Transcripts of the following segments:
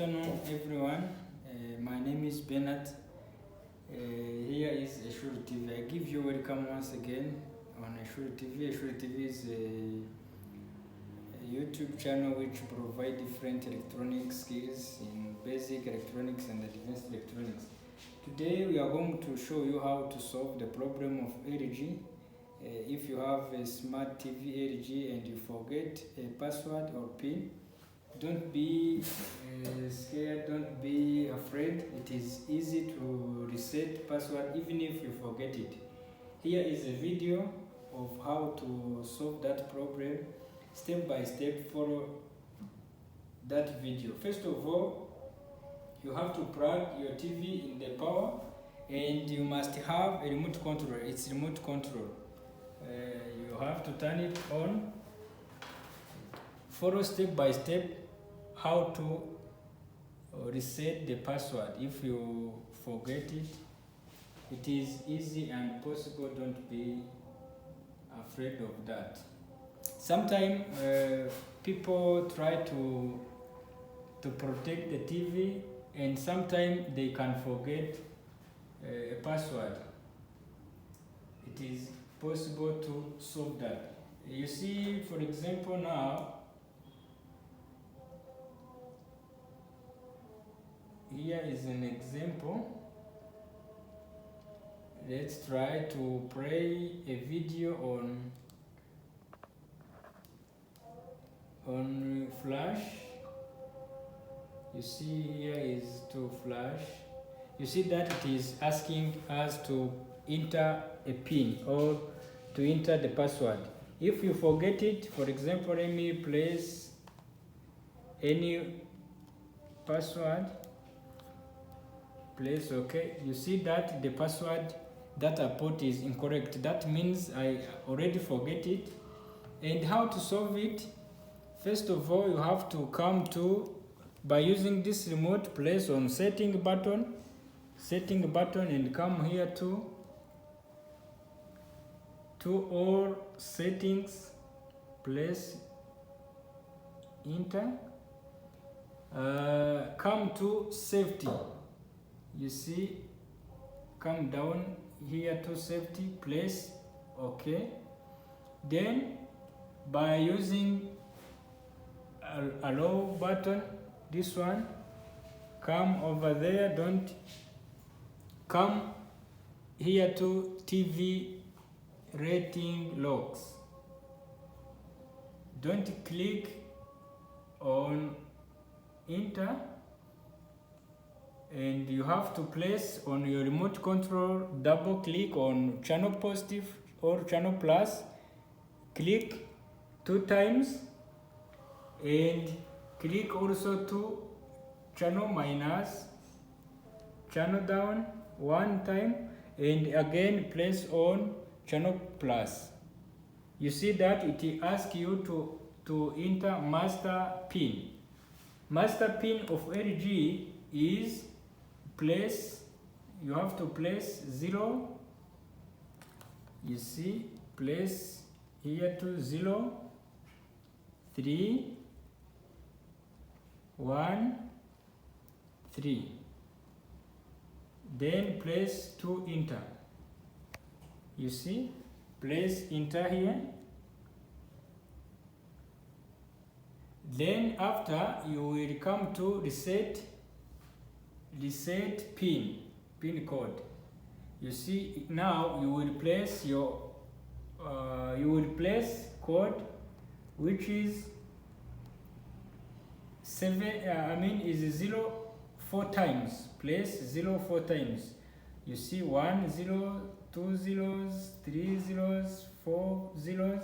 afternoon, everyone. My name is Bernard. Here is Eshuli TV. I give you welcome once again on Eshuli TV. Eshuli TV is a YouTube channel which provides different electronic skills in basic electronics and advanced electronics. Today we are going to show you how to solve the problem of LG. If you have a smart TV LG and you forget a password or PIN, don't be scared, don't be afraid. It is easy to reset password even if you forget it. Here is a video of how to solve that problem. Step by step, follow that video. First of all, you have to plug your TV in the power, and you must have a remote control. It's remote control. You have to turn it on. Follow step by step how to reset the password. If you forget it, it is easy and possible. Don't be afraid of that. Sometimes people try to protect the TV, and sometimes they can forget a password. It is possible to solve that. You see, for example, now here is an example. Let's try to play a video on flash. You see, here is to flash. You see that it is asking us to enter a PIN or to enter the password. If you forget it, for example, let me place any password. Place OK. You see that the password that I put is incorrect. That means I already forget it. And how to solve it? First of all, you have to come to, by using this remote, place on setting button, and come here to all settings, place enter, come to safety. You see, come down here to safety, place OK. Then by using allow button, this one, come over there, don't come here to TV rating logs. Don't click on enter, and you have to place on your remote control, double click on channel positive or channel plus, click 2 times, and click also to channel minus, channel down 1 time, and again place on channel plus. You see that it asks you to enter master PIN. Master PIN of LG is place, you have to place 0. You see, place here to 0, 3, 1, 3. Then place to enter. You see, place enter here. Then after, you will come to reset PIN code. You see, now you will place your code, which is 0 4 times. Place 0 4 times. You see, 1 0, 2 zeros, 3 zeros, 4 zeros.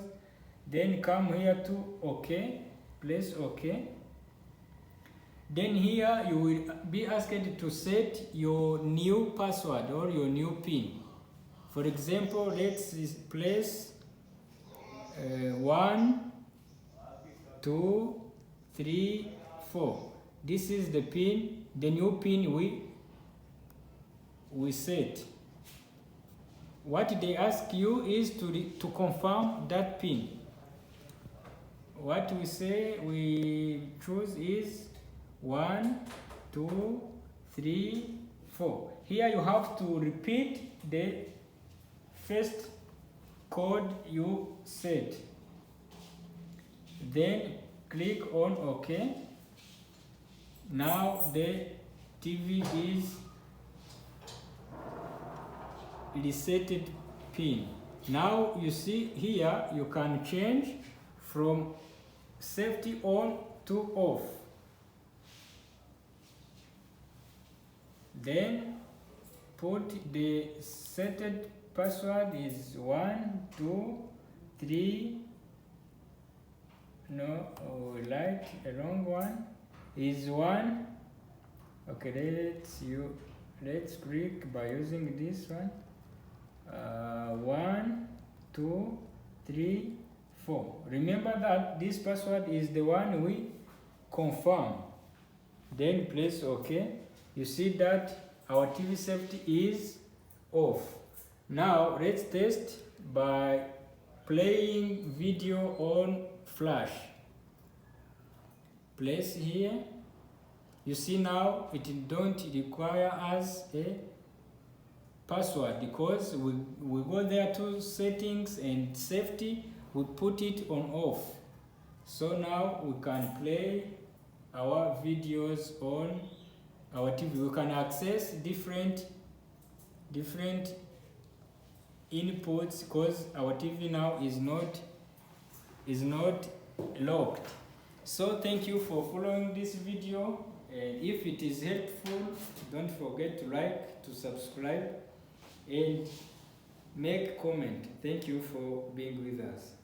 Then come here to OK. Place OK. Then here you will be asked to set your new password or your new PIN. For example, let's place 1 2 3 4. This is the PIN, the new PIN we set. What they ask you is to confirm that PIN. What we say we choose is 1 2, 3, 4. Here you have to repeat the first code you set. Then click on OK. Now the TV is resetted pin. Now you see here you can change from safety on to off. Then put the set password is 1, 2, 3. No, like a long one is 1. Okay, let's click by using this one. 1, 2, 3, 4. Remember that this password is the one we confirm. Then press OK. You see that our TV safety is off. Now let's test by playing video on flash. Place here. You see now it don't require us a password because we go there to settings and safety, we put it on off. So now we can play our videos on our TV. We can access different inputs because our TV now is not locked. So thank you for following this video, and if it is helpful, don't forget to like, to subscribe, and make comment. Thank you for being with us.